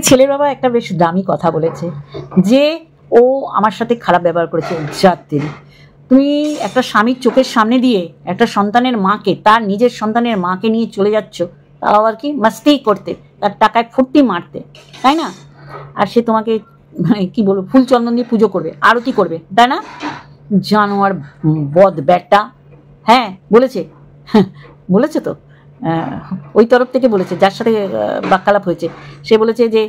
ছেলের বাবা একটা বেশ দামি কথা বলেছে যে ও আমার সাথে খারাপ ব্যবহার করেছে। যাতে তুমি একটা স্বামীর চোখের সামনে দিয়ে একটা সন্তানের মাকে, তার নিজের সন্তানের মাকে নিয়ে চলে যাচ্ছ, তাও আবার কি মাস্তি করতে, তার টাকায় ফুর্তি মারতে, তাই না? আর সে তোমাকে কি বলবো, ফুল চন্দন দিয়ে পুজো করবে, আরতি করবে, তাই না? জানোয়ার বদ ব্যাটা। হ্যাঁ বলেছে, বলেছে তো, ওই তরফ থেকে বলেছে যার সাথে বাক্যালাপ হয়েছে। সে বলেছে যে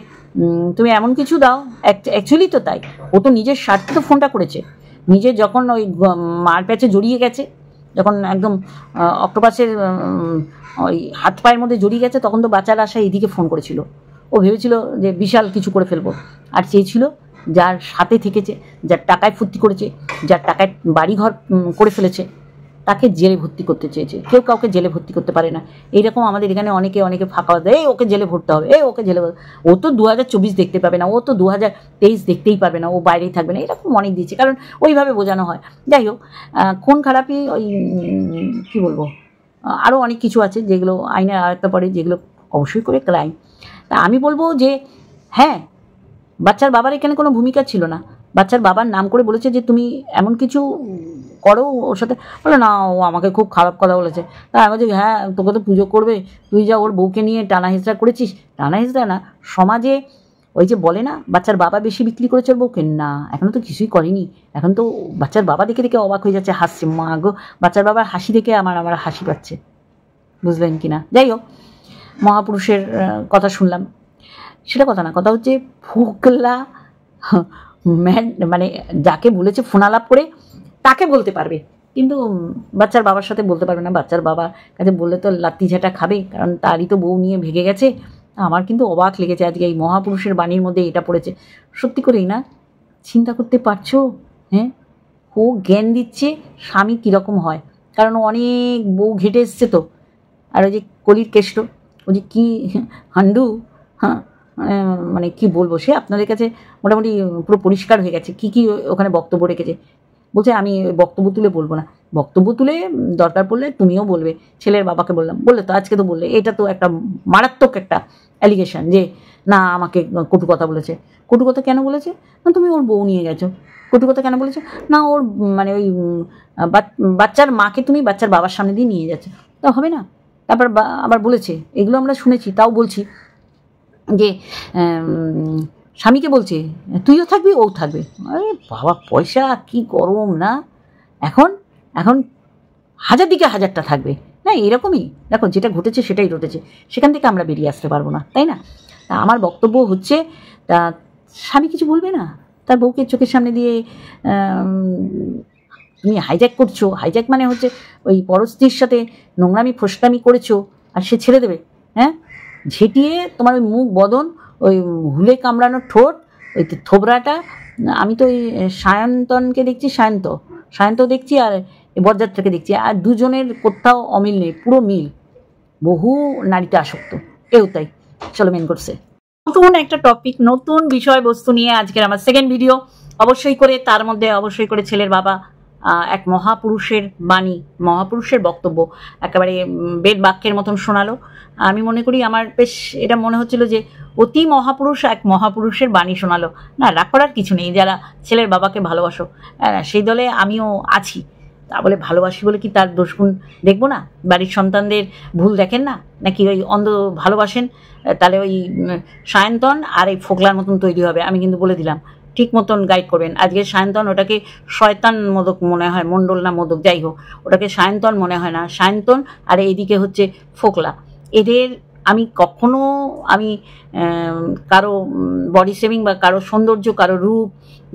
তুমি এমন কিছু দাও। অ্যাকচুয়ালি তো তাই, ও তো নিজের স্বার্থে তো ফোনটা করেছে। নিজে যখন ওই মার প্যাচে জড়িয়ে গেছে, যখন একদম অক্টোপাসের ওই হাত পায়ের মধ্যে জড়িয়ে গেছে, তখন তো বাঁচার আশায় এদিকে ফোন করেছিল। ও ভেবেছিল যে বিশাল কিছু করে ফেলবো, আর চেয়েছিল যার সাথে থেকেছে, যার টাকায় ফুর্তি করেছে, যার টাকায় বাড়িঘর করে ফেলেছে, তাকে জেলে ভর্তি করতে চেয়েছে। কেউ কাউকে জেলে ভর্তি করতে পারে না। এইরকম আমাদের এখানে অনেকে ফাঁকা দেয়, ওকে জেলে ভরতে হবে, ওকে জেলে। ও তো 2024 দেখতে পাবে না, ও তো 2023 দেখতেই পারবে না, ও বাইরেই থাকবে না, এরকম অনেক দিয়েছে, কারণ ওইভাবে বোঝানো হয়। যাই হোক, কোন খারাপই ওই কী বলবো, আরও অনেক কিছু আছে যেগুলো আইনের আয়ত্তা পড়ে, যেগুলো অবশ্যই করে ক্রাইম। তা আমি বলবো যে হ্যাঁ, বাচ্চার বাবার এখানে কোনো ভূমিকা ছিল না। বাচ্চার বাবার নাম করে বলেছে যে তুমি এমন কিছু করো ওর সাথে, বলে না ও আমাকে খুব খারাপ কথা বলেছে। তা আমি বলছি হ্যাঁ, তোকে তো পুজো করবে, তুই যা ওর বউকে নিয়ে টানা হেঁচড়া করেছিস। টানা হেঁচড়া না, সমাজে ওই যে বলে না বাচ্চার বাবা বেশি বিক্রি করেছে ওর বউকে, না এখনও তো কিছুই করেনি। এখন তো বাচ্চার বাবা দেখে দেখে অবাক হয়ে যাচ্ছে, হাসছে। মা গো, বাচ্চার বাবার হাসি দেখে আমার হাসি পাচ্ছে, বুঝলেন কি না? যাই হোক, মহাপুরুষের কথা শুনলাম, সেটা কথা না। কথা হচ্ছে ফোকলা মানে যাকে বলেছে ফোনালাপ করে তাকে বলতে পারবে, কিন্তু বাচ্চার বাবার সাথে বলতে পারবে না। বাচ্চার বাবার কাছে বললে তো লাত্তি ঝাঁটা খাবে, কারণ তারই তো বউ নিয়ে ভেগে গেছে। আমার কিন্তু অবাক লেগেছে আজকে এই মহাপুরুষের বাণীর মধ্যে এটা পড়েছে। সত্যি করেই না, চিন্তা করতে পারছো? হ্যাঁ, ও জ্ঞান দিচ্ছে স্বামী কীরকম হয়, কারণ অনেক বউ ঘেটে এসছে তো। আর ওই যে কলির কেষ্ট, ওই যে কী হান্ডু, হ্যাঁ মানে কি বলবো, সে আপনাদের কাছে মোটামুটি পুরো পরিষ্কার হয়ে গেছে কী ওখানে বক্তব্য রেখেছে। বলছে আমি বক্তব্য তুলে বলবো না, বক্তব্য তুলে দরকার পড়লে তুমিও বলবে। ছেলের বাবাকে বললে তো, আজকে তো বললে। এটা তো একটা মারাত্মক একটা অ্যালিগেশন যে না আমাকে কটু কথা বলেছে। কটু কথা কেন বলেছে? না তুমি ওর বউ নিয়ে গেছো। কটু কথা কেন বলেছে? না ওর মানে ওই বাচ্চার মাকে তুমি বাচ্চার বাবার সামনে দিয়ে নিয়ে যাচ্ছে, তা হবে না? তারপর আবার বলেছে, এগুলো আমরা শুনেছি, তাও বলছি যে স্বামীকে বলছে তুইও থাকবি ও থাকবে। আরে বাবা, পয়সা কি গরম না এখন, এখন হাজার দিকে হাজারটা থাকবে না, এরকমই। দেখো যেটা ঘটেছে সেটাই ঘটেছে, সেখান থেকে আমরা বেরিয়ে আসতে পারবো না, তাই না? তা আমার বক্তব্য হচ্ছে, তা স্বামী কিছু বলবে না? তার বউকে চোখের সামনে দিয়ে তুমি হাইজ্যাক করছো। হাইজ্যাক মানে হচ্ছে ওই পরস্ত্রীর সাথে নোংরামি ফোসকামি করেছো, আর সে ছেড়ে দেবে? হ্যাঁ, ঝেঁটিয়ে তোমার ওই মুখ বদন, ওই হুলে কামড়ানোর ঠোঁট, ওই থোবরাটা। আমি তো ওই সায়ন্তনকে দেখছি, সায়ন্ত দেখছি, আর বরযাত্রীকে দেখছি, আর দুজনের কোথাও অমিল নেই, পুরো মিল। বহু নারীতে আসক্ত, এও তাই। চলো মেন করছে নতুন একটা টপিক, নতুন বিষয়বস্তু নিয়ে আজকের আমার সেকেন্ড ভিডিও। অবশ্যই করে তার মধ্যে অবশ্যই করে ছেলের বাবা এক মহাপুরুষের বাণী, মহাপুরুষের বক্তব্য একেবারে বেদ বাক্যের মতন শোনালো। আমি মনে করি আমার বেশ এটা মনে হচ্ছিল যে অতি মহাপুরুষ এক মহাপুরুষের বাণী শোনালো। না, রাগ করার কিছু নেই, যারা ছেলের বাবাকে ভালোবাসো সেই দলে আমিও আছি। তা বলে ভালোবাসি বলে কি তার দোষগুণ দেখবো না? বাড়ির সন্তানদের ভুল দেখেন না নাকি? ওই অন্ধ ভালোবাসেন? তাহলে ওই সায়ন্তন আর এই ফোকলার মতন তৈরি হবে। আমি কিন্তু বলে দিলাম, ঠিক মতন গাইড করবেন। আজকে সায়ন্তন, ওটাকে শয়তান মোদক মনে হয়, মণ্ডল না মোদক, যাই হোক, ওটাকে সায়ন্তন মনে হয় না, সায়ন্তন। আর এইদিকে হচ্ছে ফোকলা। এদের আমি কখনো কারো বডি শেমিং বা কারো সৌন্দর্য, কারো রূপ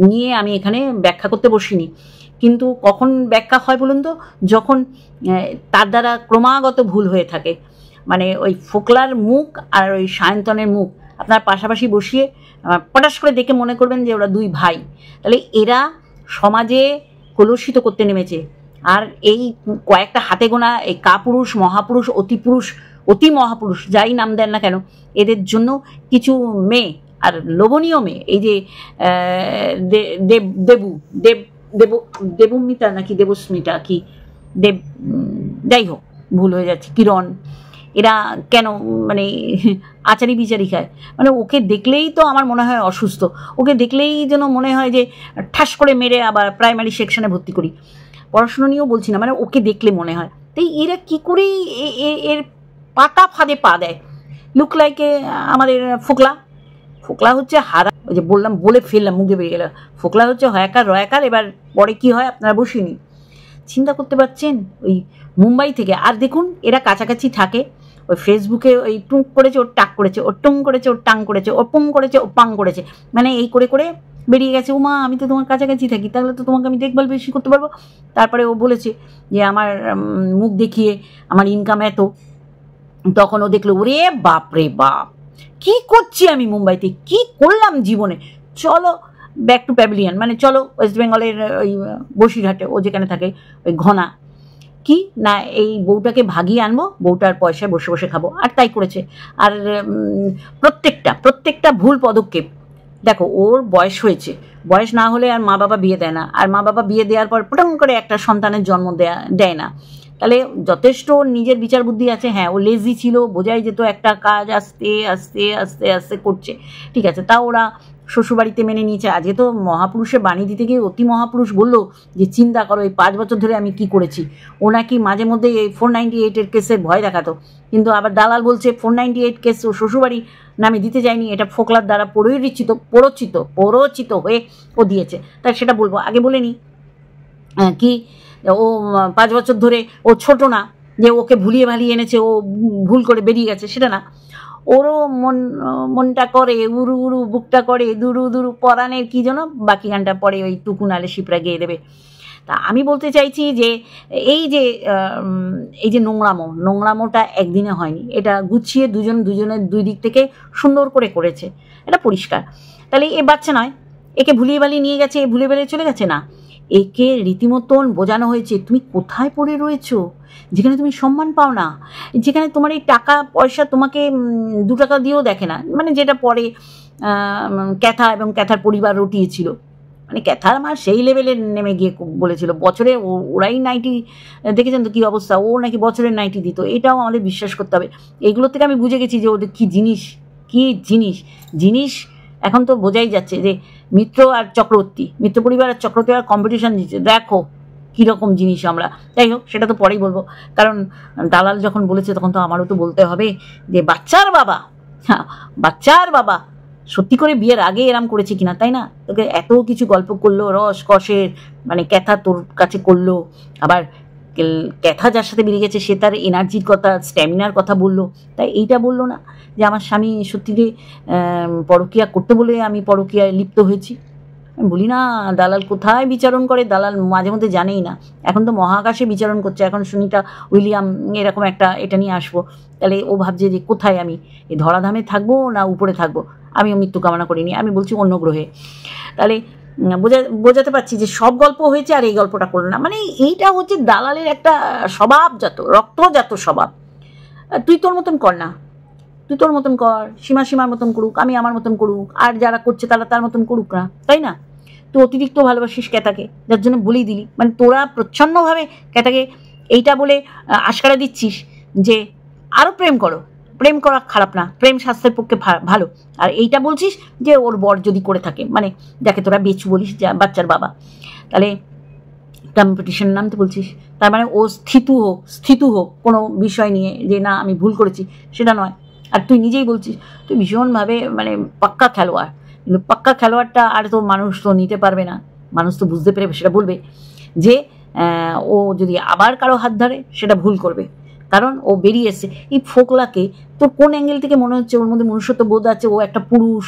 নিয়ে আমি এখানে ব্যাখ্যা করতে বসিনি। কিন্তু কখন ব্যাখ্যা হয় বলুন তো? যখন তার দ্বারা ক্রমাগত ভুল হয়ে থাকে। মানে ওই ফোকলার মুখ আর ওই সায়ন্তনের মুখ আপনার পাশাপাশি বসিয়ে পটাশ করে দেখে মনে করবেন যে ওরা দুই ভাই। তাহলে এরা সমাজে কলুষিত করতে নেমেছে। আর এই কয়েকটা হাতে গোনা এই কাপুরুষ, মহাপুরুষ, অতিপুরুষ, অতি মহাপুরুষ, যাই নাম দেন না কেন, এদের জন্য কিছু মেয়ে, আর লোভনীয় মেয়ে, এই যে দেবমিতা নাকি দেবস্মিতা কি যাই হোক ভুল হয়ে যাচ্ছে, কিরণ, এরা কেন মানে আচারি বিচারি খায়, মানে ওকে দেখলেই তো আমার মনে হয় অসুস্থ, ওকে দেখলেই যেন মনে হয় যে ঠাস করে মেরে আবার প্রাইমারি সেকশনে ভর্তি করি। পড়াশুনো নিয়েও বলছি না, মানে ওকে দেখলে মনে হয়। তাই এরা কী করে এর পাতা ফাঁদে পা দেয়। লুক লাইকে আমাদের ফোকলা, ফোকলা হচ্ছে হারা, ওই যে বললাম বলে ফেললাম মুখে বেরিয়ে গেল, ফোকলা হচ্ছে হয়াকার রয়াকার। এবার পরে কি হয় আপনারা বসিনি, চিন্তা করতে পারছেন? ওই মুম্বাই থেকে, আর দেখুন এরা কাছাকাছি থাকে, ওই ফেসবুকে ওই টুক করেছে ওর টাক করেছে, ওর টুং করেছে ওর টাং করেছে, ওর পুং করেছে ও পাং করেছে, মানে এই করে করে বেরিয়ে গেছে। ও মা, আমি তো তোমার কাছাকাছি থাকি, তাহলে তো তোমাকে আমি দেখভাল বেশি করতে পারবো। তারপরে ও বলেছে যে আমার মুখ দেখিয়ে আমার ইনকাম এত। তখন ও দেখলো, ওরে বাপ রে বাপ, কি করছি আমি মুম্বাইতে, কি করলাম জীবনে, চলো ব্যাক টু প্যাভিলিয়ন, মানে চলো ওয়েস্ট বেঙ্গলের ওই বসিরহাটে ও যেখানে থাকে ওই ঘনা, কি না এই বউটাকে ভাগিয়ে আনবো, বউটার পয়সায় বসে বসে খাবো। আর তাই করেছে। আর প্রত্যেকটা ভুল পদক্ষেপ। দেখো ওর বয়স হয়েছে, বয়স না হলে আর মা বাবা বিয়ে দেয় না, আর মা বাবা বিয়ে দেওয়ার পর পটং করে একটা সন্তানের জন্ম দেয় না। তাহলে যথেষ্ট নিজের বিচার বুদ্ধি আছে। হ্যাঁ, ও লেজি ছিল, বোঝাই যেত একটা কাজ আস্তে আস্তে আস্তে আস্তে করছে, ঠিক আছে, তা ওরা শ্বশুরবাড়িতে মেনে নিয়েছে। আজকে তো মহাপুরুষে বাণী দিতে গিয়ে অতি মহাপুরুষ বললো যে চিন্তা করো এই 5 বছর ধরে আমি কি করেছি। ও নাকি মাঝে মধ্যে এই 498-এর কেসের ভয় দেখাতো, কিন্তু আবার দালাল বলছে 498 কেস ও শ্বশুরবাড়ি নামে দিতে যায়নি, এটা ফোকলার দ্বারা প্ররোচিত হয়ে ও দিয়েছে। তাই সেটা বলবো, আগে বলে নি কি ও 5 বছর ধরে ও ছোট না, যে ওকে ভুলিয়ে ভালিয়ে এনেছে, ও ভুল করে বেরিয়ে গেছে, সেটা না। ওরও মনটা করে উরু উরু, বুকটা করে দুরু দুরু, পরাণের কি যেন বাকি গানটা পরে ওই টুকু নালে শিপরা গেয়ে দেবে। তা আমি বলতে চাইছি যে এই যে নোংরামোটা একদিনে হয়নি, এটা গুছিয়ে দুজনের দুই দিক থেকে সুন্দর করে করেছে, এটা পরিষ্কার। তাহলে এ বাচ্চা নয়, একে ভুলিয়ে ভালিয়ে নিয়ে গেছে, ভুলে বেলিয়ে চলে গেছে না, একে রীতিমতন বোঝানো হয়েছে তুমি কোথায় পড়ে রয়েছো, যেখানে তুমি সম্মান পাও না, যেখানে তোমার এই টাকা পয়সা তোমাকে 2 টাকা দিয়েও দেখে না, মানে যেটা পরে ক্যাথা এবং ক্যাথার পরিবার রটিয়েছিল, মানে ক্যাথার মা সেই লেভেলে নেমে গিয়ে বলেছিল বছরে ওরাই নাইটি, দেখেছেন তো কি অবস্থা, ও নাকি বছরের নাইটি দিত। এটাও আমাদের বিশ্বাস করতে হবে। এইগুলোর থেকে আমি বুঝে গেছি যে ওদের কি জিনিস এখন তো বোঝাই যাচ্ছে যে মিত্র পরিবার আর চক্রবর্তী আর কম্পিটিশন দিচ্ছে, দেখো কীরকম জিনিস আমরা। যাই হোক, সেটা তো পরেই বলবো, কারণ দালাল যখন বলেছে তখন তো আমারও তো বলতে হবে যে বাচ্চার বাবা সত্যি করে বিয়ের আগে এরম করেছে কিনা, তাই না? তোকে এত কিছু গল্প করলো, রস কষের, মানে ক্যাথা তোর কাছে করলো, আবার ক্যাথা যার সাথে বেরিয়ে গেছে সে তার এনার্জির কথা, স্ট্যামিনার কথা বললো, তাই এইটা বললো না যে আমার স্বামী সত্যি পরকীয়া করতে বলে আমি পরকীয়ায় লিপ্ত হয়েছি। আমি বলি না, দালাল কোথায় বিচারণ করে, দালাল মাঝে মধ্যে জানেই না। এখন তো মহাকাশে বিচারণ করছে, এখন সুনিতা উইলিয়াম এরকম একটা এটা নিয়ে আসবো, তাহলে ও ভাবছে যে কোথায় আমি, এই ধরাধামে থাকবো না উপরে থাকবো। আমিও মৃত্যু কামনা করিনি, আমি বলছি অন্য গ্রহে। তাহলে বোঝাতে পারছি যে সব গল্প হয়েছে আর এই গল্পটা করলো না, মানে এইটা হচ্ছে দালালের একটা স্বভাবজাত, রক্তজাত স্বভাব। তুই তোর মতন কর না, তুই তোর মতন কর, সীমার মতন করুক, আমি আমার মতন করুক, আর যারা করছে তারা তার মতন করুক না, তাই না? তুই অতিরিক্ত ভালোবাসিস ক্যাথাকে, যার জন্য বলেই দিলি, মানে তোরা প্রচ্ছন্নভাবে ক্যাথাকে এইটা বলে আশকারা দিচ্ছিস যে আরও প্রেম করা খারাপ না, প্রেম স্বাস্থ্যের পক্ষে ভালো, আর এইটা বলছিস যে ওর বর যদি করে থাকে, মানে যাকে তোরা বেচু বলিস, যা বাচ্চার বাবা, তাহলে কম্পিটিশন নামতে বলছিস, তার মানে ও স্থিতু হোক কোনো বিষয় নিয়ে যে না আমি ভুল করেছি, সেটা নয়। আর তুই নিজেই বলছিস তুই ভীষণভাবে মানে পাক্কা খেলোয়াড়, কিন্তু পাক্কা খেলোয়াড়টা আর তো মানুষ তো নিতে পারবে না, মানুষ তো বুঝতে পেরে সেটা বলবে যে ও যদি আবার কারো হাত ধরে সেটা ভুল করবে, কারণ ও বেরিয়ে এসছে। এই ফোকলাকে তোর কোন অ্যাঙ্গেল থেকে মনে হচ্ছে ওর মধ্যে মনুষ্যত্ব বোধ আছে, ও একটা পুরুষ,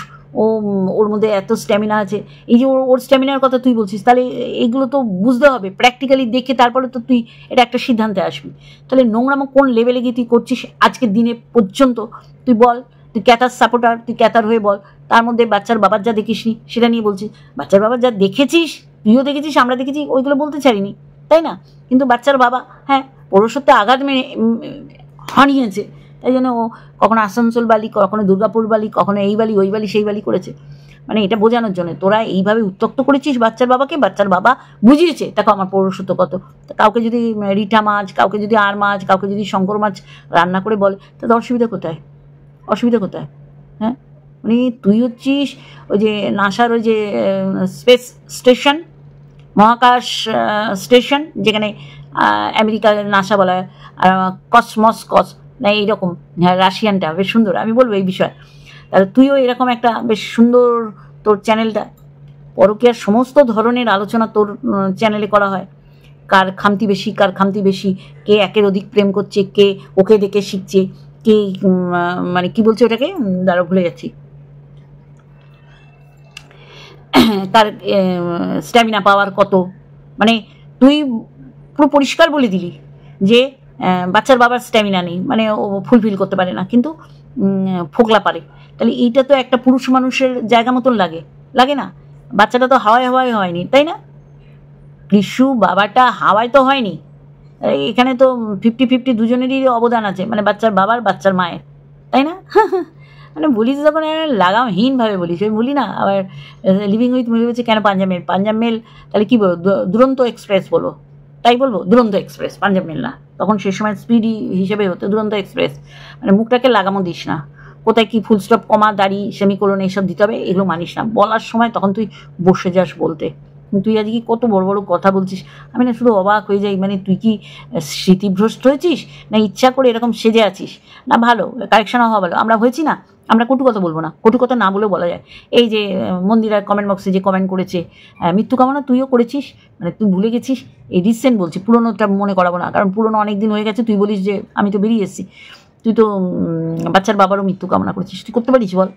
ওর মধ্যে এত স্ট্যামিনা আছে, এই যে ওর স্ট্যামিনার কথা তুই বলছিস, তাহলে এইগুলো তো বুঝতে হবে প্র্যাকটিক্যালি দেখে, তারপরে তো তুই এটা একটা সিদ্ধান্তে আসবি। তাহলে নোংরামো কোন লেভেলে গিয়ে তুই করছিস আজকের দিনে পর্যন্ত, তুই বল, তুই ক্যাথার সাপোর্টার, তুই ক্যাথার হয়ে বল। তার মধ্যে বাচ্চার বাবার যা দেখিসনি সেটা নিয়ে বলছিস, বাচ্চার বাবার যা দেখেছিস, তুইও দেখেছিস, আমরা দেখেছি, ওইগুলো বলতে চাইনি, তাই না? কিন্তু বাচ্চার বাবা হ্যাঁ পৌরসত্বে আঘাত হারিয়েছে, তাই জন্য ও কখনো আসানসোল বালি, কখনো দুর্গাপুর বালি, কখনো এই বালি ওই বালি সেই বালি করেছে, মানে এটা বোঝানোর জন্য তোরা এইভাবে উত্ত্যক্ত করেছিস বাচ্চার বাবাকে। বাচ্চার বাবা বুঝিয়েছে, দেখো আমার পৌরসত্ব কত। কাউকে যদি রিঠা মাছ, কাউকে যদি আর মাছ, কাউকে যদি শঙ্কর মাছ রান্না করে বলে, তাতে অসুবিধা কোথায়? অসুবিধা কোথায়? হ্যাঁ, মানে তুই হচ্ছিস ওই যে নাসার ওই যে স্পেস স্টেশন, মহাকাশ স্টেশন, যেখানে আমেরিকার নাসা বলা হয়, কসমস না এইরকম, হ্যাঁ রাশিয়ানটা বেশ সুন্দর, আমি বলবো এই বিষয়ে। তাহলে তুইও এরকম একটা বেশ সুন্দর তোর চ্যানেলটা, পরকীয়ার সমস্ত ধরনের আলোচনা তোর চ্যানেলে করা হয়। কার খামতি বেশি, কার খামতি বেশি, কে একের অধিক প্রেম করছে, কে ওকে দেখে শিখছে, কে মানে কি বলছে ওটাকে, দ্বারা ভুলে যাচ্ছি, তার স্ট্যামিনা পাওয়ার কত। মানে তুই পুরো পরিষ্কার বলে দিলি যে বাচ্চার বাবার স্ট্যামিনা নেই, মানে ও ফুলফিল করতে পারে না, কিন্তু ফোকলা পারে। তাহলে এইটা তো একটা পুরুষ মানুষের জায়গা মতন লাগে, লাগে না? বাচ্চাটা তো হাওয়ায় হাওয়ায় হয়নি, তাই না? কৃষু বাবাটা হাওয়ায় তো হয়নি, এখানে তো 50-50 দুজনেরই অবদান আছে, মানে বাচ্চার বাবার, বাচ্চার মায়ের, তাই না? মানে বলিস যখন লাগামহীনভাবে বলিস, আমি বলি না আবার লিভিং উইথ মিলি বলছে কেন পাঞ্জাব মেল, তাহলে কী বলবো, দুরন্ত এক্সপ্রেস বলো, তাই বলবো দুরন্ত এক্সপ্রেস, পাঞ্জাব মেল না, তখন সে সময় স্পিডি হিসেবে হতো দুরন্ত এক্সপ্রেস। মানে মুখটাকে লাগামো দিস না, কোথায় কি ফুল স্টপ, কমা, দাড়ি, সেমিকোলন এইসব দিতে হবে, এগুলো মানিস না বলার সময়, তখন তুই বসে যাস বলতে। তুই আজকে কত বড় বড় কথা বলছিস, আমি না শুধু অবাক হয়ে যাই, মানে তুই কি স্মৃতিভ্রষ্ট হয়েছিস, না ইচ্ছা করে এরকম সেজে আছিস? না ভালো, কারেকশন হওয়া ভালো, আমরা হয়েছি না, আমরা কটু কথা বলবো না, কটু কথা না বলেও বলা যায়। এই যে মন্দিরার কমেন্ট বক্সে যে কমেন্ট করেছে, মৃত্যু কামনা তুইও করেছিস, মানে তুই ভুলে গেছিস, এই রিসেন্ট বলছি, পুরোনোটা মনে করাবো না, কারণ পুরোনো অনেক দিন হয়ে গেছে। তুই বলিস যে আমি তো বেরিয়ে এসেছি, তুই তো বাচ্চার বাবারও মৃত্যু কামনা করেছিস, তুই করতে পারিস বল?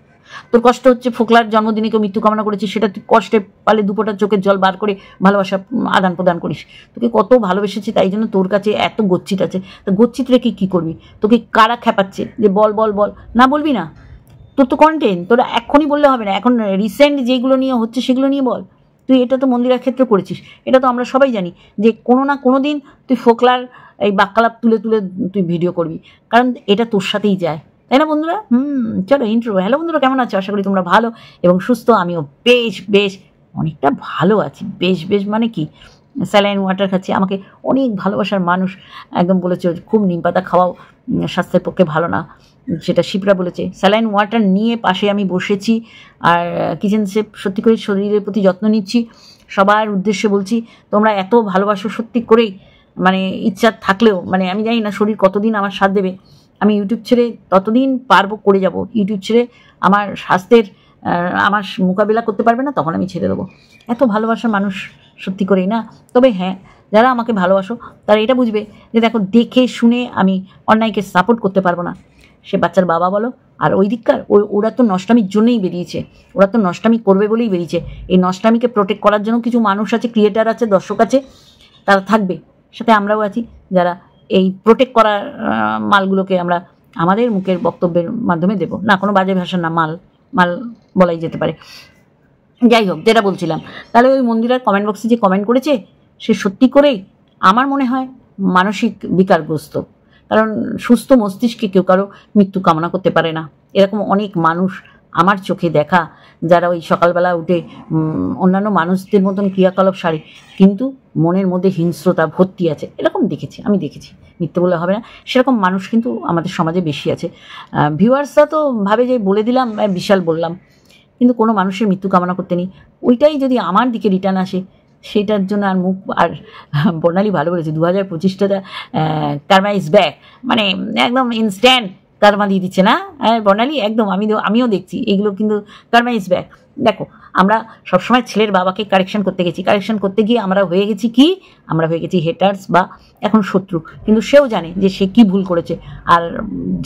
তোর কষ্ট হচ্ছে ফোকলার জন্মদিনে কেউ মৃত্যু কামনা করেছিস, সেটা তুই কষ্টে পালে দুপোটা চোখের জল বার করে ভালোবাসা আদান প্রদান করিস। তোকে কত ভালোবেসেছি, তাই জন্য তোর কাছে এত গচ্ছিত আছে। তো গচ্ছিত রেখে কী করবি? তোকে কারা খেপাচ্ছে যে বল বল বল, না বলবি না? তোর তো কন্টেন্ট, তোরা এক্ষুনি বললে হবে না, এখন রিসেন্ট যেগুলো নিয়ে হচ্ছে সেগুলো নিয়ে বল। তুই এটা তো মন্দিরের ক্ষেত্রে করেছিস, এটা তো আমরা সবাই জানি যে কোনো না কোনো দিন তুই ফোকলার এই বাক্যালাপ তুলে তুলে তুই ভিডিও করবি, কারণ এটা তোর সাথেই যায়, তাই না বন্ধুরা? চলো ইন্ট্রো। হ্যালো বন্ধুরা, কেমন আছো? আশা করি তোমরা ভালো এবং সুস্থ। আমিও বেশ বেশ অনেকটা ভালো আছি। বেশ বেশ মানে কি, স্যালাইন ওয়াটার খাচ্ছি। আমাকে অনেক ভালোবাসার মানুষ একদম বলেছে খুব নিম পাতা খাওয়াও, স্বাস্থ্যের পক্ষে ভালো না, সেটা শিবরা বলেছে। স্যালাইন ওয়াটার নিয়ে পাশে আমি বসেছি, আর কিচেন শেফ সত্যি করে শরীরের প্রতি যত্ন নিচ্ছি। সবার উদ্দেশ্যে বলছি, তোমরা এত ভালোবাসো সত্যি করেই, মানে ইচ্ছা থাকলেও, মানে আমি জানি না শরীর কতদিন আমার সাথ দেবে। আমি ইউটিউব ছেড়ে ততদিন পারবো করে যাব, ইউটিউব ছেড়ে আমার স্বাস্থ্যের আমার মোকাবিলা করতে পারবে না, তখন আমি ছেড়ে দেবো। এত ভালোবাসার মানুষ সত্যি করেই না। তবে হ্যাঁ, যারা আমাকে ভালোবাসো তারা এটা বুঝবে যে দেখো, দেখে শুনে আমি অন্যায়কে সাপোর্ট করতে পারবো না। সে বাচ্চার বাবা বলো আর ওই দিককার, ওরা তো নষ্টামির জন্যই বেরিয়েছে, ওরা তো নষ্টামি করবে বলেই বেরিয়েছে। এই নষ্টামিকে প্রোটেক্ট করার জন্য কিছু মানুষ আছে, ক্রিয়েটার আছে, দর্শক আছে, তারা থাকবে, সাথে আমরাও আছি, যারা এই প্রোটেক্ট করার মালগুলোকে আমরা আমাদের মুখের বক্তব্যের মাধ্যমে দেব না। কোনো বাজে ভাষা না, মাল মাল বলাই যেতে পারে। যাই হোক, যেটা বলছিলাম, তাহলে ওই মন্দিরের কমেন্ট বক্সে যে কমেন্ট করেছে, সে সত্যি করেই আমার মনে হয় মানসিক বিকারগ্রস্ত, কারণ সুস্থ মস্তিষ্কে কেউ কারো মৃত্যু কামনা করতে পারে না। এরকম অনেক মানুষ আমার চোখে দেখা, যারা ওই সকালবেলা উঠে অন্যান্য মানুষদের মতন ক্রিয়াকলাপ সারে, কিন্তু মনের মধ্যে হিংস্রতা ভর্তি আছে, এরকম দেখেছি, আমি দেখেছি, মিথ্যে বলে হবে না। সেরকম মানুষ কিন্তু আমাদের সমাজে বেশি আছে। ভিউয়ার্সরা তো ভাবে যে বলে দিলাম, বিশাল বললাম, কিন্তু কোনো মানুষের মৃত্যু কামনা করতে নেই। ওইটাই যদি আমার দিকে রিটার্ন আসে, সেটার জন্য আর মুখ, আর বর্ণালী ভালো বলেছে, 2025টা কারমা ইজ ব্যাক, মানে একদম ইনস্ট্যান্ট কারমা দিয়ে দিচ্ছে না বর্ণালী, একদম। আমিও দেখছি এগুলো, কিন্তু কারমা ইজ ব্যাক। দেখো, আমরা সবসময় ছেলের বাবাকে কারেকশন করতে গেছি, কারেকশন করতে গিয়ে আমরা হয়ে গেছি কি, আমরা হয়ে গেছি হেটার্স বা এখন শত্রু। কিন্তু সেও জানে যে সে কি ভুল করেছে, আর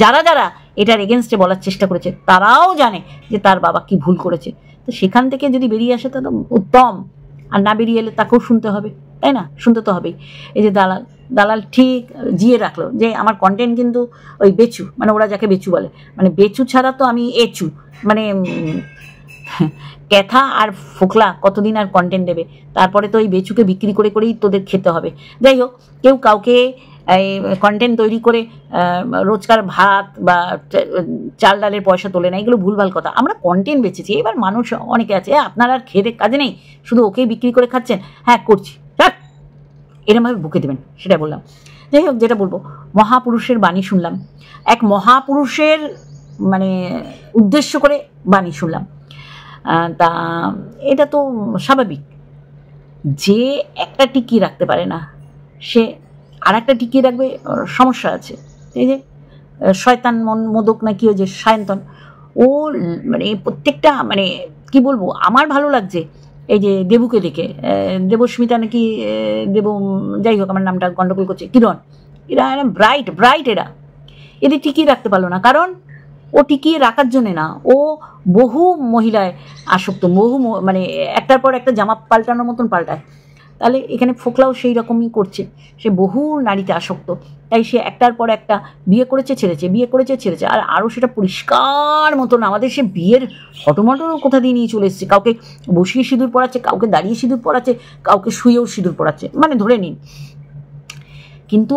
যারা যারা এটার এগেনস্টে বলার চেষ্টা করেছে তারাও জানে যে তার বাবা কি ভুল করেছে। তো সেখান থেকে যদি বেরিয়ে আসে তাহলে উত্তম, আর না বেরিয়ে এলে তাকেও শুনতে হবে, তাই না? শুনতে তো হবেই। এই যে দালাল ঠিক জিয়ে রাখলো যে আমার কন্টেন্ট কিন্তু ওই বেচু, মানে ওরা যাকে বেচু বলে, মানে বেচু ছাড়া তো আমি এচু, মানে ক্যাথা আর ফোকলা কতদিন আর কন্টেন্ট দেবে? তারপরে তো ওই বেচুকে বিক্রি করে করেই তোদের খেতে হবে। যাই হোক, কেউ কাউকে এই কন্টেন্ট তৈরি করে রোজকার ভাত বা চাল ডালের পয়সা তোলে না, এগুলো ভুলভাল কথা। আমরা কন্টেন্ট বেচেছি, এবার মানুষ অনেকে আছে আপনার আর খেতে কাজে নেই, শুধু ওকেই বিক্রি করে খাচ্ছেন, হ্যাঁ করছি, এরমভাবে বুকে দেবেন, সেটা বললাম। যাই হোক, যেটা বলবো, মহাপুরুষের বাণী শুনলাম, এক মহাপুরুষের মানে উদ্দেশ্য করে বাণী শুনলাম। তা এটা তো স্বাভাবিক, যে একটা টিকিয়ে রাখতে পারে না সে আর একটা টিকিয়ে রাখবে, সমস্যা আছে। এই যে শয়তান মোদক না কি, ওই যে সায়ন্তন, ও মানে প্রত্যেকটা মানে কি বলবো, আমার ভালো লাগছে এই যে দেবুকে দেখে, দেবস্মিতা নাকি দেব, যাই হোক আমার নামটা গন্ডগোল করছে, কিরণ, এরা ব্রাইট এদের টিকিয়ে রাখতে পারলো না, কারণ ও টিকিয়ে রাখার জন্যে না, ও বহু মহিলায় আসক্ত, মানে একটার পর একটা জামা পাল্টানোর মতন পাল্টায়। তাহলে এখানে ফোকলাও সেই রকমই করছে, সে বহু নারীতে আসক্ত, তাই সে একটার পর একটা বিয়ে করেছে ছেড়েছে, আর আরও সেটা পরিষ্কার মতন আমাদের সে বিয়ের ফটোমটোও কোথা দিয়ে নিয়ে চলে এসছে, কাউকে বসিয়ে সিঁদুর পড়াচ্ছে, কাউকে দাঁড়িয়ে সিঁদুর পড়াচ্ছে, কাউকে শুয়েও সিঁদুর পড়াচ্ছে, মানে ধরে নিন। কিন্তু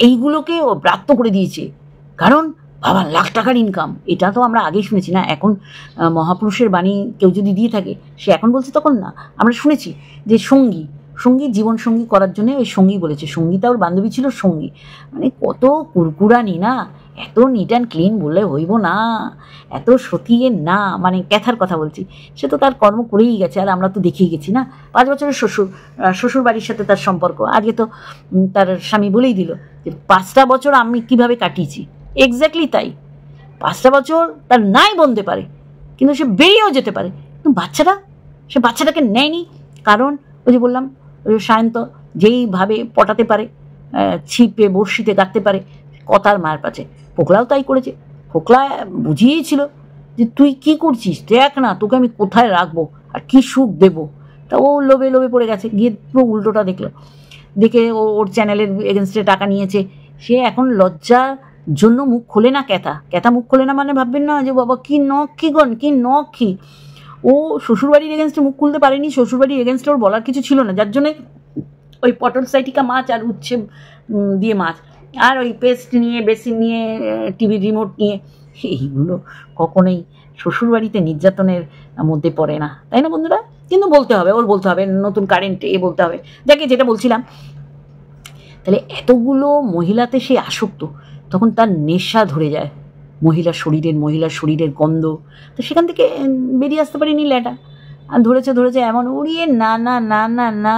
এইগুলোকে ও ব্রাত্য করে দিয়েছে, কারণ বাবা লাখ টাকার ইনকাম, এটা তো আমরা আগেই শুনেছি না। এখন মহাপুরুষের বাণী কেউ যদি দিয়ে থাকে, সে এখন বলছে তখন না, আমরা শুনেছি যে সঙ্গী জীবন সঙ্গী করার জন্য ওই সঙ্গী বলেছে, সঙ্গীতা ওর বান্ধবী ছিল সঙ্গী, মানে কত কুরকুরানি না, এত নিট অ্যান্ড ক্লিন বললে হইব না, এত সতীয়ের না, মানে ক্যাথার কথা বলছি, সে তো তার কর্ম করেই গেছে, আর আমরা তো দেখেই গেছি না। 5 বছরের শ্বশুর বাড়ির সাথে তার সম্পর্ক, আজকে তো তার স্বামী বলেই দিল যে 5টা বছর আমি কিভাবে কাটিয়েছি, এক্স্যাক্টলি তাই। 5টা বছর তার নাই বলতে পারে, কিন্তু সে বেরিয়েও যেতে পারে, কিন্তু সে বাচ্চাটাকে নেয়নি, কারণ ওই যে বললাম, ওই সায়ন্ত যেইভাবে পটাতে পারে, ছিপে বড়শিতে গাঁথতে পারে, কথার মায়ের পাচ্ছে। ফোকলাও তাই করেছে, ফোকলা বুঝিয়েছিল যে তুই কি করছিস, দেখ না তোকে আমি কোথায় রাখবো আর কি সুখ দেবো, তা ও লোভে পড়ে গেছে, গিয়ে পুরো উল্টোটা দেখে ওর চ্যানেলের এগেনস্টে টাকা নিয়েছে। সে এখন লজ্জার জন্য মুখ খোলে না, ক্যাথা মুখ খোলে না, মানে ভাববেন না যে বাবা কি নখ কি, ও শ্বশুরবাড়ির এগেনস্টে মুখ খুলতে পারেনি, শ্বশুরবাড়ির এগেনস্টে ওর বলার কিছু ছিল না, যার জন্যে ওই পটল সাইটিকা মাছ আর উচ্ছে দিয়ে মাছ আর ওই পেস্ট নিয়ে, বেসিন নিয়ে, টিভির রিমোট নিয়ে, এইগুলো কখনোই শ্বশুরবাড়িতে নির্যাতনের মধ্যে পড়ে না, তাই না বন্ধুরা? কিন্তু বলতে হবে নতুন কারেন্ট বলতে হবে। দেখে যেটা বলছিলাম, তাহলে এতগুলো মহিলাতে সে আসক্ত, তখন তার নেশা ধরে যায় মহিলার শরীরের গন্ধ, তো সেখান থেকে বেরিয়ে আসতে পারিনি ল্যাটা, আর ধরেছে এমন উড়িয়ে না,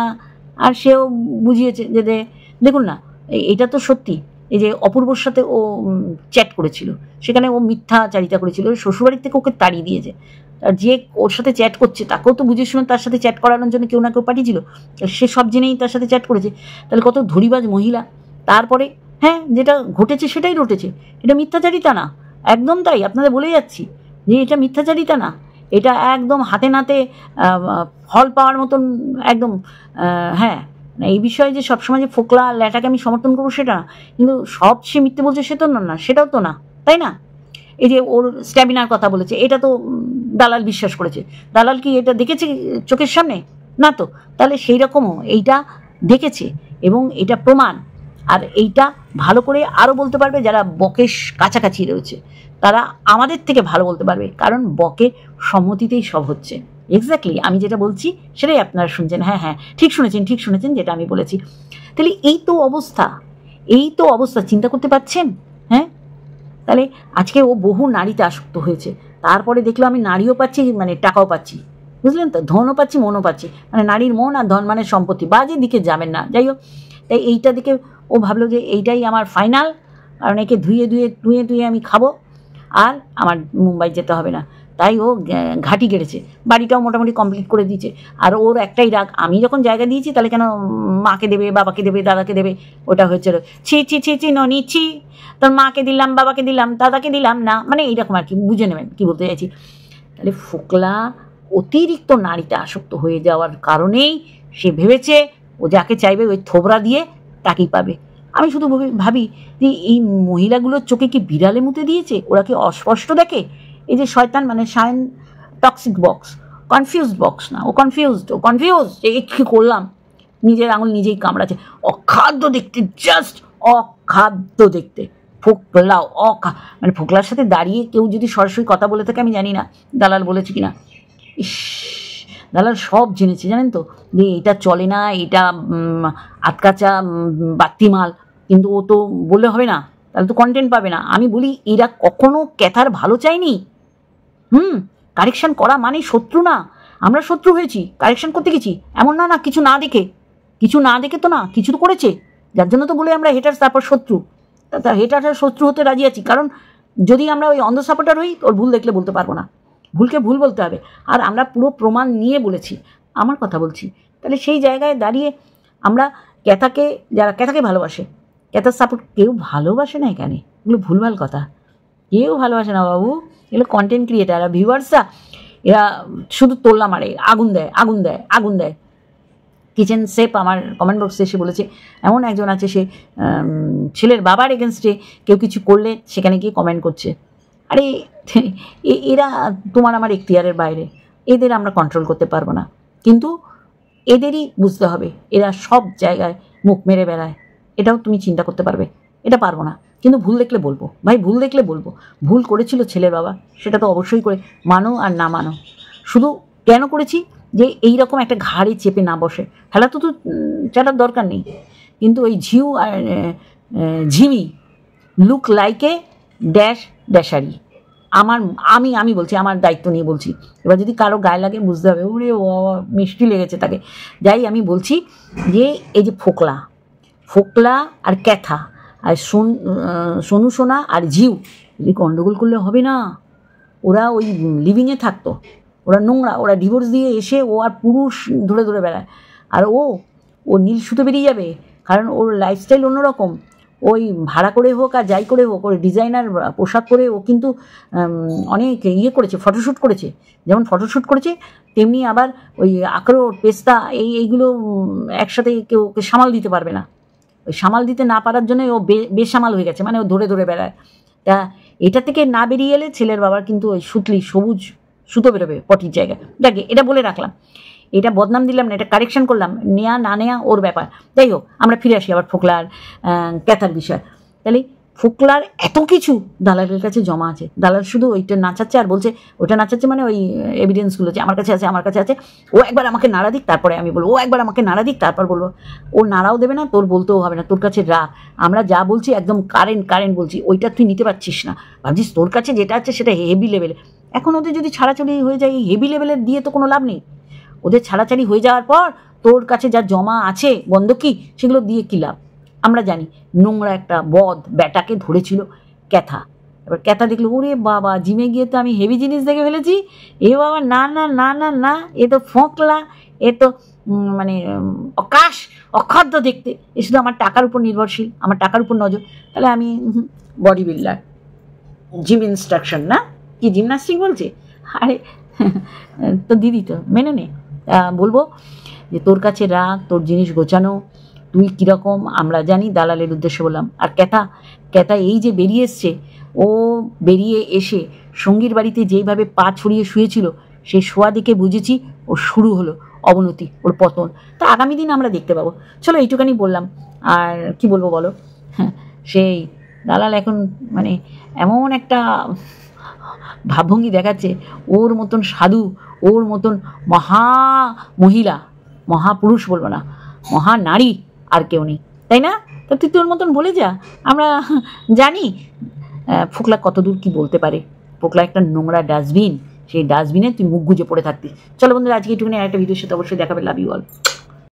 আর সেও বুঝিয়েছে যে দেখুন না, এটা তো সত্যি, এই যে অপূর্বর সাথে ও চ্যাট করেছিল, সেখানে ও মিথ্যাচারিতা করেছিল, শ্বশুরবাড়ির থেকে ওকে তাড়িয়ে দিয়েছে, আর যে ওর সাথে চ্যাট করছে তাকেও তো বুঝে শুনে তার সাথে চ্যাট করানোর জন্য কেউ না কেউ পাঠিয়েছিল, সে সব জেনেই তার সাথে চ্যাট করেছে। তাহলে কত ধরিবাজ মহিলা, তারপরে হ্যাঁ যেটা ঘটেছে সেটাই ঘটেছে, এটা মিথ্যাচারিতা না, একদম তাই, আপনাদের বলে যাচ্ছি যে এটা মিথ্যাচারিতা না, এটা একদম হাতে নাতে ফল পাওয়ার মতন একদম। হ্যাঁ, এই বিষয়ে যে সবসময় যে ফোকলা ল্যাটাকে আমি সমর্থন করবো সেটা না, কিন্তু সব সে মিথ্যে বলছে সে তো না, সেটাও তো না, তাই না? এই যে ওর স্ট্যামিনার কথা বলেছে, এটা তো দালাল বিশ্বাস করেছে, দালাল কি এটা দেখেছে চোখের সামনে? না তো, তাহলে সেই রকমও এইটা দেখেছে এবং এটা প্রমাণ, আর এইটা ভালো করে আরও বলতে পারবে যারা বকের কাছাকাছি রয়েছে, তারা আমাদের থেকে ভালো বলতে পারবে, কারণ বকে সম্মতিতেই সব হচ্ছে। এক্স্যাক্টলি আমি যেটা বলছি সেটাই আপনারা শুনছেন, হ্যাঁ ঠিক শুনেছেন যেটা আমি বলেছি। তাহলে এই তো অবস্থা, চিন্তা করতে পারছেন? হ্যাঁ, তাহলে আজকে ও বহু নারীতে আসক্ত হয়েছে, তারপরে দেখলো আমি নারীও পাচ্ছি, মানে টাকাও পাচ্ছি, বুঝলেন তো, ধনও পাচ্ছি মনও পাচ্ছি, মানে নারীর মন আর ধন মানে সম্পত্তি, বাজে দিকে যাবেন না। যাই হোক, তাই এইটা দিকে ও ভাবলো যে এইটাই আমার ফাইনাল, কারণ একে ধুয়ে আমি খাবো, আর আমার মুম্বাই যেতে হবে না, তাই ও ঘাঁটি গেড়েছে, বাড়িটাও মোটামুটি কমপ্লিট করে দিয়েছে। আর ওর একটাই রাগ, আমি যখন জায়গা দিয়েছি তাহলে কেন মাকে দেবে, বাবাকে দেবে, দাদাকে দেবে, ওটা হয়েছিল ছি ননি ছি, তোর মাকে দিলাম, বাবাকে দিলাম, দাদাকে দিলাম না, মানে এইরকম আর কি, বুঝে নেবেন কি বলতে চাইছি। তাহলে ফোকলা অতিরিক্ত নারীতে আসক্ত হয়ে যাওয়ার কারণেই সে ভেবেছে ও যাকে চাইবে ওই থোবরা দিয়ে তাকেই পাবে। আমি শুধু ভাবি যে এই মহিলাগুলোর চোখে কি বিড়ালে মুতে দিয়েছে, ওরা কি অস্পষ্ট দেখে? এই যে শয়তান মানে Sayan toxic box, confused box না, ও কনফিউজড যে কী করলাম, নিজের আঙুল নিজেই কামড়াচ্ছে। অখাদ্য দেখতে, জাস্ট অখাদ্য দেখতে। ফোকলা মানে ফোকলার সাথে দাঁড়িয়ে কেউ যদি সরাসরি কথা বলে থাকে, আমি জানি না দালাল বলেছে কিনা, ইস, দালাল সব জেনেছে জানেন তো, যে এটা চলে না, এটা আতকাচা বাত্তি মাল, কিন্তু ও তো বললে হবে না, তাহলে তো কন্টেন্ট পাবে না। আমি বলি এরা কখনো ক্যাথার ভালো চায়নি। কারেকশন করা মানে শত্রু না, আমরা শত্রু হয়েছি, কারেকশন করতে গেছি, এমন না কিছু না দেখে তো না, কিছু তো করেছে, যার জন্য তো বলে আমরা হেটার্স, তারপর শত্রু। তা হেটার শত্রু হতে রাজি আছি, কারণ যদি আমরা ওই অন্ধ সাপোর্টার হই, ওর ভুল দেখলে বলতে পারবো না, ভুলকে ভুল বলতে হবে। আর আমরা পুরো প্রমাণ নিয়ে বলেছি, আমার কথা বলছি। তাহলে সেই জায়গায় দাঁড়িয়ে আমরা ক্যাথাকে, যারা ক্যাথাকে ভালোবাসে, ক্যাথার সাপোর্ট কেউ ভালোবাসে না এখানে, এগুলো ভুলভাল কথা, কেউ ভালোবাসে না বাবু। এগুলো কন্টেন্ট ক্রিয়েটার আর ভিউয়ার্সরা, এরা শুধু তোল্লা মারে, আগুন দেয়। কিচেন শেফ আমার কমেন্ট বক্সে এসে বলেছে, এমন একজন আছে, সে ছেলের বাবার এগেনস্টে কেউ কিছু করলে সেখানে গিয়ে কমেন্ট করছে। আরে এরা তোমার আমার এখতিয়ারের বাইরে, এদের আমরা কন্ট্রোল করতে পারবো না, কিন্তু এদেরই বুঝতে হবে এরা সব জায়গায় মুখ মেরে বেড়ায়, এটাও তুমি চিন্তা করতে পারবে। এটা পারবো না, কিন্তু ভুল দেখলে বলবো, ভাই ভুল দেখলে বলবো, ভুল করেছিল ছেলের বাবা, সেটা তো অবশ্যই করে মানো আর না মানো। শুধু কেন করেছি, যে এইরকম একটা ঘাড়ে চেপে না বসে, খেলা তো চাটার দরকার নেই, কিন্তু ওই ঝিউ আর ঝিমি লুক লাইকে ড্যাশারি। আমি বলছি, আমার দায়িত্ব নিয়ে বলছি। এবার যদি কারো গায়ে লাগে বুঝতে হবে, ওরে ও মিষ্টি লেগেছে তাকে। যাই আমি বলছি যে এই যে ফোকলা আর ক্যাথা আর সোনু সোনা আর ঝিউ, যদি গন্ডগোল করলে হবে না। ওরা ওই লিভিংয়ে থাকতো, ওরা নোংরা, ওরা ডিভোর্স দিয়ে এসে ও আর পুরুষ ধরে ধরে বেড়ায়, আর ও নীল সুতো বেরিয়ে যাবে, কারণ ওর লাইফস্টাইল অন্যরকম। ওই ভাড়া করে হোক আর যাই করে হোক, ওর ডিজাইনার পোশাক করে ও কিন্তু অনেক করেছে, ফটোশ্যুট করেছে। যেমন ফটোশ্যুট করেছে, তেমনি আবার ওই আখরোট, পেস্তা, এইগুলো একসাথে কেউ ওকে সামাল দিতে পারবে না। ওই সামাল দিতে না পারার জন্যই ও বেসামাল হয়ে গেছে, মানে ও ধরে ধরে বেড়ায়। তা এটা থেকে না বেরিয়ে এলে ছেলের বাবার কিন্তু ওই সবুজ সুতো বেরোবে পটির জায়গায়। দেখে এটা বলে রাখলাম, এটা বদনাম দিলাম না, এটা কারেকশন করলাম, নেয়া না নেয়া ওর ব্যাপার। যাই হোক, আমরা ফিরে আসি আবার ফোকলার ক্যাথার বিষয়। তাহলে ফোকলার এত কিছু দালালের কাছে জমা আছে, দালাল শুধু ওইটা নাচাচ্ছে আর বলছে, ওইটা নাচাচ্ছে মানে ওই এভিডেন্সগুলো যে আমার কাছে আছে, ও একবার আমাকে নাড়া দিক তারপরে আমি বলবো, ও একবার আমাকে নাড়া দিক তারপর বলবো। ও নাড়াও দেবে না, তোর বলতেও হবে না, তোর কাছে রাখ। আমরা যা বলছি একদম কারেন্ট বলছি, ওইটা তুই নিতে পারছিস না, ভাবছিস তোর কাছে যেটা আছে সেটা হেভি লেভেলে। এখন ওদের যদি ছাড়াছাড়ি হয়ে যায়, এই হেভি লেভেলের দিয়ে তো কোনো লাভ নেই। ওদের ছাড়াছাড়ি হয়ে যাওয়ার পর তোর কাছে যা জমা আছে বন্ধকি, সেগুলো দিয়ে কী লাভ? আমরা জানি নোংরা একটা ব্যাটাকে ধরেছিল ক্যাথা। এবার ক্যাথা দেখলো, ওরে বাবা, জিমে গিয়ে তো আমি হেভি জিনিস দেখে ফেলেছি, এ বাবা না, এ তো ফোকলা, এ তো মানে অখাদ্য দেখতে, এ শুধু আমার টাকার উপর নির্ভরশীল, আমার টাকার উপর নজর। তাহলে আমি বডি বিল্ডার, জিম ইনস্ট্রাকশন না কি জিমনাস্টিক বলছে, আরে তো দিদি তো মেনে নে। বলবো যে তোর কাছে রাখ, তোর জিনিস গোছানো, তুই কীরকম আমরা জানি, দালালের উদ্দেশ্যে বললাম। আর ক্যাথা এই যে বেরিয়ে এসছে, ও বেরিয়ে এসে সঙ্গীর বাড়িতে যেইভাবে পা ছড়িয়ে শুয়েছিল, সেই শোয়া দেখে বুঝেছি ওর শুরু হলো অবনতি, ওর পতন। তা আগামী দিন আমরা দেখতে পাবো। চলো এইটুখানি বললাম, আর কি বলবো বলো। হ্যাঁ, সেই দালাল এখন মানে এমন একটা ভাবভঙ্গি দেখাচ্ছে, ওর মতন সাধু, ওর মতন মহিলা, মহাপুরুষ বলবো না, মহানারী আর কেউ নেই, তাই না? তা তুই তোর মতন বলে যা, আমরা জানি ফোকলা কতদূর কি বলতে পারে। ফোকলা একটা নোংরা ডাস্টবিন, সেই ডাস্টবিনে তুই মুখ গুজে পড়ে থাকতিস। চলো বন্ধুরা, আজকে একটুখানি একটা ভিডিওর সাথে অবশ্যই দেখাবে। Love you all.